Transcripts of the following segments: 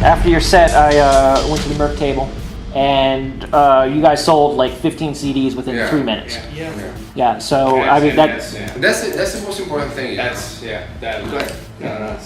after your set, I went to the Merc table, and you guys sold like 15 CDs within 3 minutes. Yeah. So I mean that's the most important thing. Go ahead. No.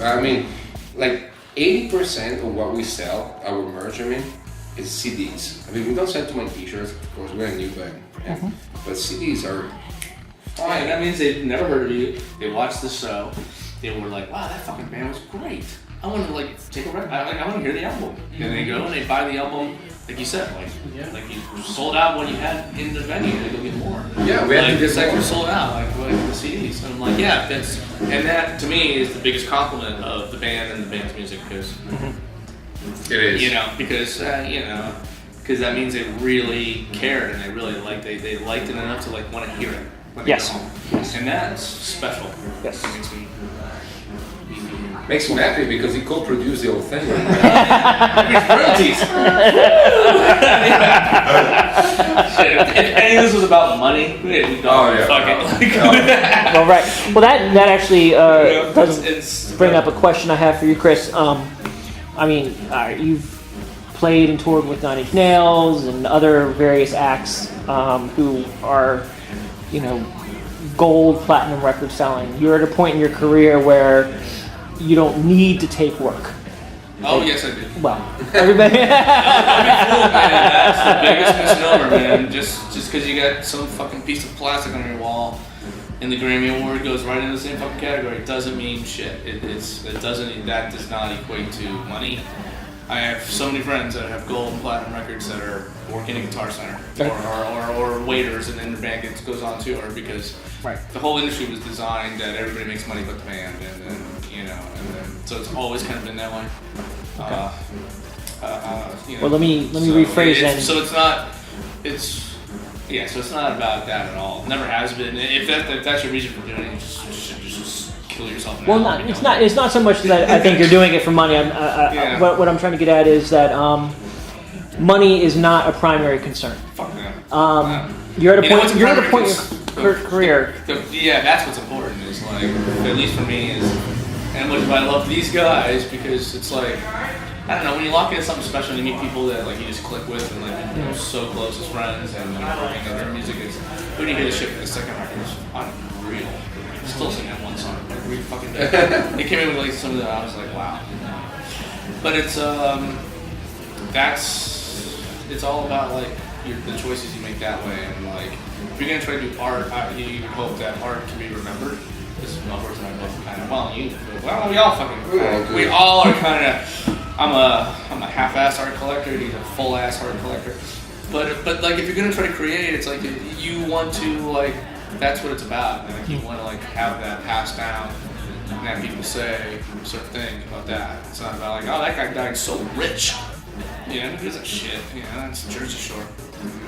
I mean, like 80% of what we sell, our merch, is CDs. I mean, we don't sell too many T-shirts. Of course, we're a new band, but CDs are fine. And that means they've never heard of you. They watched the show. They were like, "Wow, that fucking band was great. I want to take a record. I want to hear the album." And they go and they buy the album, like you said, like you sold out when you had in the venue. They go get more. Yeah, we had to get like more. sold out, like the CDs. And I'm like, yeah, that to me is the biggest compliment of the band and the band's music because It is. because that means they really cared and they really liked it enough to like want to hear it. When they Yes. go home. And that's special. Yes. It Makes me happy because he co-produced the whole thing. royalties. Shit, if any of this was about money, we'd fuck it. Well, right. Well, that actually does bring up a question I have for you, Chris. I mean, you've played and toured with Nine Inch Nails and other various acts who are, gold, platinum record selling. You're at a point in your career where you don't need to take work. Oh, yes, I do. Well, everybody. That's the biggest misnomer, man. Just because you got some fucking piece of plastic on your wall and the Grammy Award goes right in the same fucking category, it doesn't mean shit. That does not equate to money. I have so many friends that have gold and platinum records that are working in Guitar Center or waiters, and then the band goes on tour because the whole industry was designed that everybody makes money but the band, and then so it's always kind of been that way. Well, let me rephrase that. So it's not about that at all. Never has been. If that's your reason for doing it, you should just kill yourself now. Well, it's not so much that I think you're doing it for money. What I'm trying to get at is that money is not a primary concern. Fuck that. You're at a point. You're at a point in your career. That's what's important. Is like, at least for me, and which I love these guys because it's like, I don't know, when you lock into something special and you meet people that like you just click with and like you're so close as friends and their music is, when you hear the shit for the second record, it's unreal. Still sing that one song like really fucking bad. They came in with like some of the, I was like, wow. But it's it's all about like the choices you make that way, and like if you're gonna try to do art, you hope that art can be remembered. This is my words and I both kind of we all fucking we all are kind of. I'm a half-ass art collector. He's a full-ass art collector. But like if you're gonna try to create, it's like you want to like that's what it's about. And like you want to like have that passed down and have people say certain things about that. It's not about like that guy died so rich. Who gives a shit? That's Jersey Shore.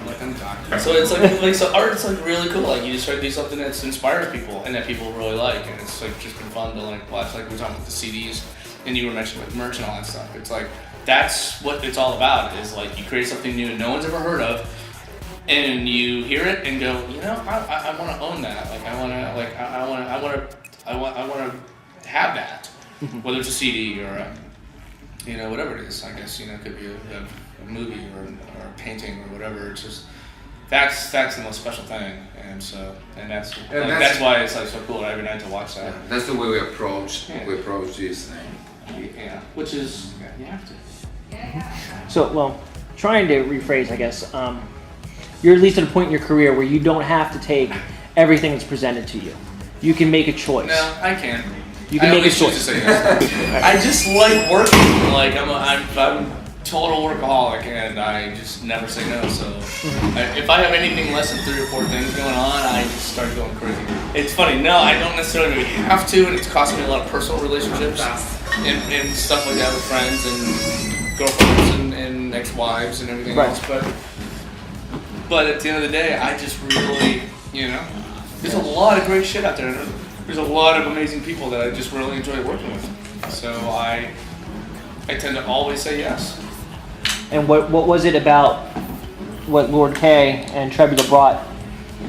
Let them die. So it's like so art's like really cool. Like you just try to do something that inspires people and that people really like, and it's like just been fun to like watch. Like we're talking about the CDs. And you were mentioning with merch and all that stuff. It's like that's what it's all about. Is like you create something new no one's ever heard of, and you hear it and go, I want to own that. Like I want to have that. Whether it's a CD or whatever it is. I guess it could be a movie or a painting or whatever. It's just that's the most special thing, and that's why it's like so cool every night to watch that. Yeah, that's the way we approach this thing. Yeah, which is you have to. So, trying to rephrase, I guess, you're at least at a point in your career where you don't have to take everything that's presented to you. You can make a choice. No, I can. You can make a choice. To say yes. I just like working. Like I'm a total workaholic, and I just never say no. So if I have anything less than 3 or 4 things going on, I just start going crazy. It's funny. No, I don't necessarily have to, and it's cost me a lot of personal relationships and stuff like that with friends and girlfriends and ex-wives and everything else. But at the end of the day, I just really, there's a lot of great shit out there. There's a lot of amazing people that I just really enjoy working with. So I tend to always say yes. And what was it about what Lord K and Trebula brought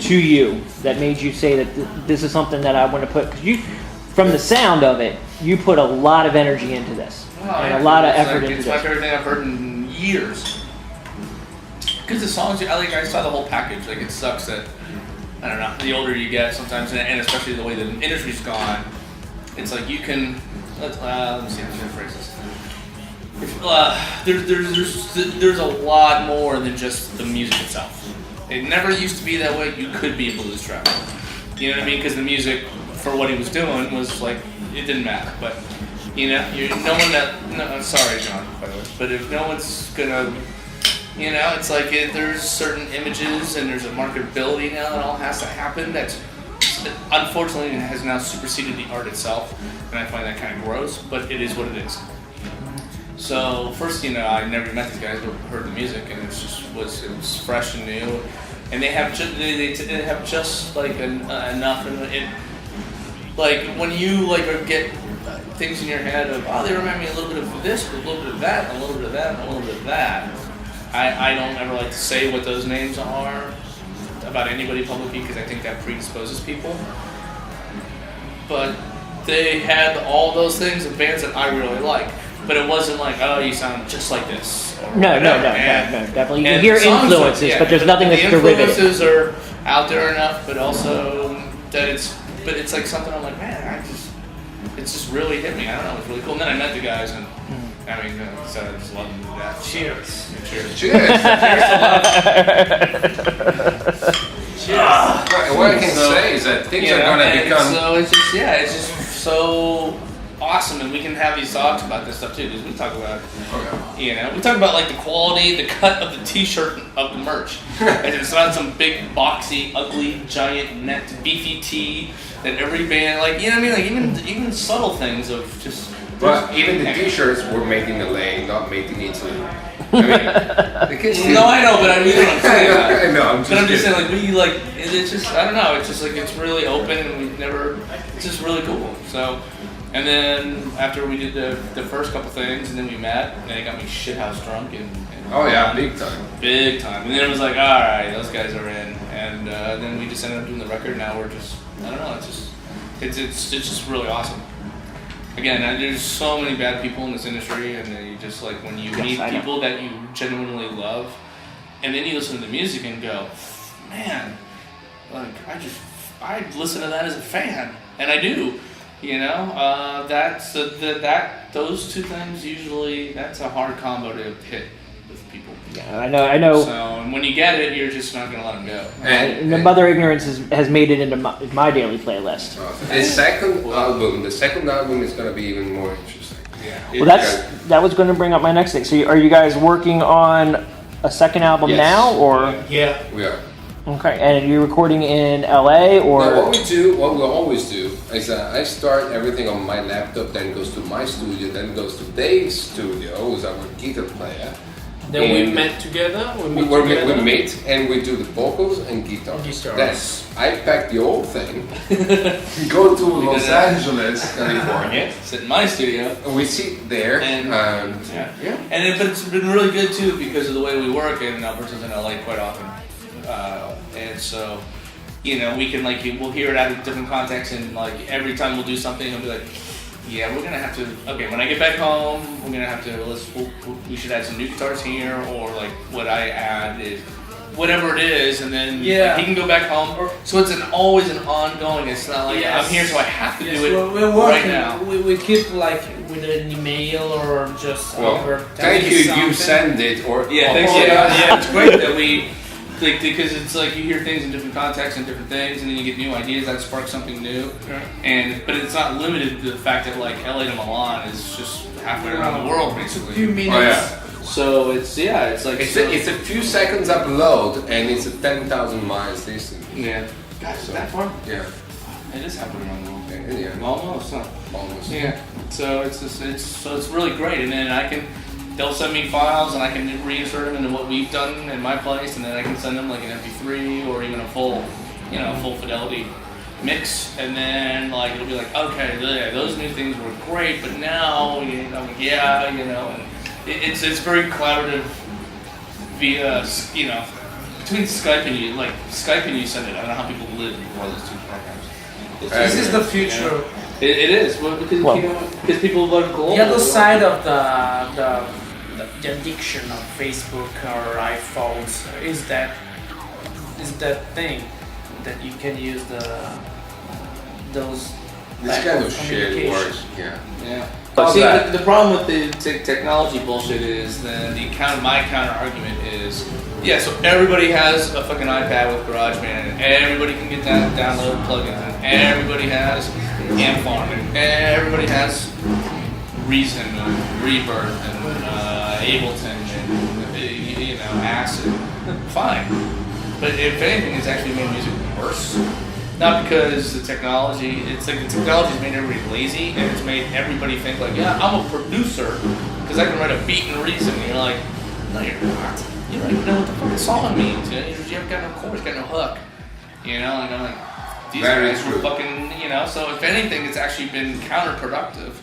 to you that made you say that this is something that I want to put? Because you, from the sound of it, you put a lot of energy into this. and a lot of effort into It's this. my favorite thing I've heard in years. Because the songs, I saw the whole package. Like, it sucks that, I don't know, the older you get sometimes, and especially the way the industry's gone, it's like you can, let me see if I can phrase this. There's a lot more than just the music itself. It never used to be that way. You could be a blues traveler. You know what I mean? Because the music, for what he was doing, was like, it didn't matter. But, I'm sorry, John, by the way, but if no one's gonna, it's like there's certain images and there's a marketability now that all has to happen that unfortunately has now superseded the art itself, and I find that kind of gross, but it is what it is. So first, I never met these guys, but heard the music, and it was fresh and new, and they have they have just like enough, and it like when you get things in your head of they remind me a little bit of this, a little bit of that, a little bit of that, and a little bit of that. I don't ever like to say what those names are about anybody publicly because I think that predisposes people. But they had all those things of bands that I really like. But it wasn't like, you sound just like this. No, definitely. You can hear influences, but there's nothing that's derivative. The influences are out there enough, but also that it's like something I'm like, man, it's just really hit me. I don't know, it's really cool. And then I met the guys, and so I just love them to death. Cheers. Cheers. Cheers. What I can say is that things are going to become. So it's just so awesome, and we can have these talks about this stuff too, because we talk about, we talk about like the quality, the cut of the T-shirt of the merch, and it's not some big boxy, ugly, giant necked, beefy tee that every band like, like even subtle things of just. But even the T-shirts were made in LA, not made in Italy. I mean, no, I know, but I mean, what I'm saying. I know, I'm just saying, like, it's just, I don't know, it's just like, it's really open, and it's just really cool. So, and then after we did the first couple things, and then we met, and they got me shithouse drunk, and big time. Big time. And then it was like, all right, those guys are in, and then we just ended up doing the record. Now we're just, I don't know, it's just really awesome. Again, there's so many bad people in this industry, and then you just like when you meet people that you genuinely love, and then you listen to the music and go, man, like I listen to that as a fan, and I do, those two things usually that's a hard combo to hit with people. Yeah, I know. So and when you get it, you're just not gonna let them go. And the Mother Ignorance has made it into my daily playlist. The second album is going to be even more interesting. Yeah. Well, that was going to bring up my next thing. So, are you guys working on a second album now, or? Yeah, we are. Okay, and you're recording in LA, or? No, what we always do is I start everything on my laptop, then goes to my studio, then goes to Dave's studio, who's our guitar player. Then we met together. We meet and we do the vocals and guitar. Then I pack the whole thing, go to Los Angeles, California, sit in my studio, and we sit there. But it's been really good too because of the way we work. And Alberto's in LA quite often, and so we can we'll hear it out of different contexts, and like every time we'll do something, he'll be like, yeah, we're gonna have to. Okay, when I get back home, we're gonna have to. We should add some new guitars here, or like what I add is whatever it is, and then he can go back home. So it's always an ongoing. It's not like I'm here, so I have to do it we're working, right now. We keep like with an email or just. Thank you. You send it or thanks. Yeah, it's great that we. Because it's like you hear things in different contexts and different things, and then you get new ideas that spark something new. But it's not limited to the fact that like LA to Milan is just halfway around the world basically. A few minutes. So it's like it's a few seconds upload, and it's 10,000 miles distance. Yeah. Gosh, is that far? Yeah. It is halfway around the world. Yeah. Almost. Huh? Almost. Yeah. So it's really great, and then they'll send me files and I can reinsert them into what we've done in my place, and then I can send them like an MP3 or even a full fidelity mix, and then like it'll be like, okay, those new things were great, but now and it's very collaborative via between Skype and you send it. I don't know how people live before those two programs. This is the future. It is because people vote global. The other side of the addiction of Facebook or iPhones is that thing that you can use those. This kind of shit works. Yeah. But see, the problem with the technology bullshit is my counter argument is, so everybody has a fucking iPad with GarageBand, and everybody can get download plugins, and everybody has Amfarm, and everybody has Reason, and Rebirth, and Ableton, and Acid. Fine, but if anything, it's actually made music worse. Not because the technology, it's like the technology's made everybody lazy, and it's made everybody think like, I'm a producer because I can write a beat in Reason. And you're like, no, you're not. You don't even know what the fucking song means. You haven't got no chorus, got no hook. And I'm like, these guys were fucking, so if anything, it's actually been counterproductive.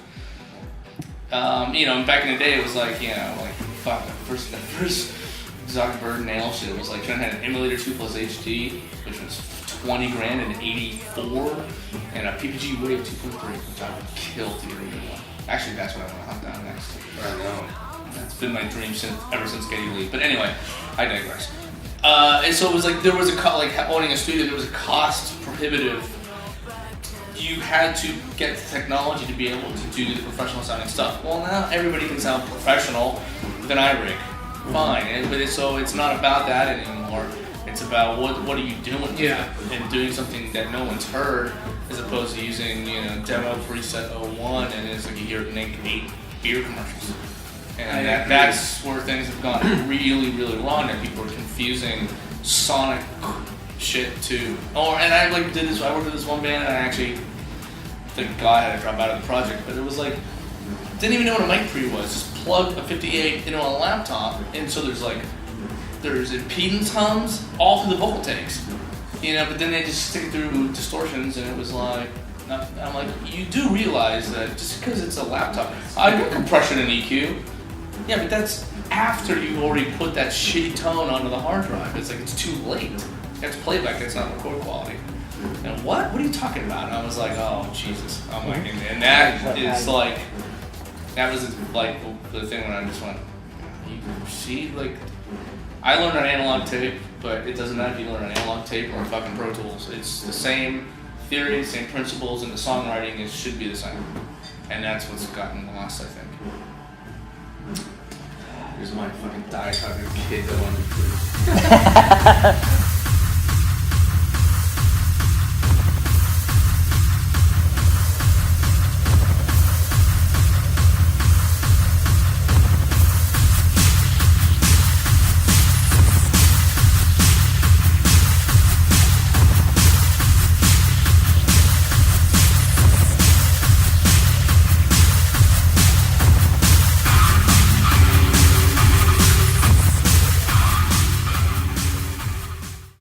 Back in the day, it was like, fuck, the first Zuckerberg nail shit was like trying to have an emulator 2 plus HD, which was $20,000 in '84, and a PPG Wave 2.3, which I would kill to get a new one. Actually, that's what I want to hunt down next. I know. That's been my dream ever since getting Lee. But anyway, I digress. And so it was like there was owning a studio, there was a cost prohibitive. You had to get the technology to be able to do the professional sounding stuff. Well, now everybody can sound professional with an iRig. Fine, but so it's not about that anymore. It's about what are you doing and doing something that no one's heard, as opposed to using demo preset 01, and it's like you hear it in 8 beer commercials. And that's where things have gone really, really wrong. And people are confusing sonic shit to. And I did this. I worked with this one band, and I actually thank God I had to drop out of the project. But it was like didn't even know what a mic pre was. Just plug a 58 into a laptop, and so there's impedance hums all through the vocal takes, but then they just stick it through distortions, and it was like, I'm like, you do realize that just because it's a laptop, I got compression and EQ, but that's after you already put that shitty tone onto the hard drive. It's like, it's too late. That's playback, that's not record quality. And what are you talking about? And I was like, oh, Jesus. I'm like, and that is like, that was like the thing when I just went, you see, like, I learned on analog tape, but it doesn't matter if you learn on analog tape or fucking Pro Tools. It's the same theory, same principles, and the songwriting should be the same. And that's what's gotten lost, I think. Here's my fucking die-hard kid going.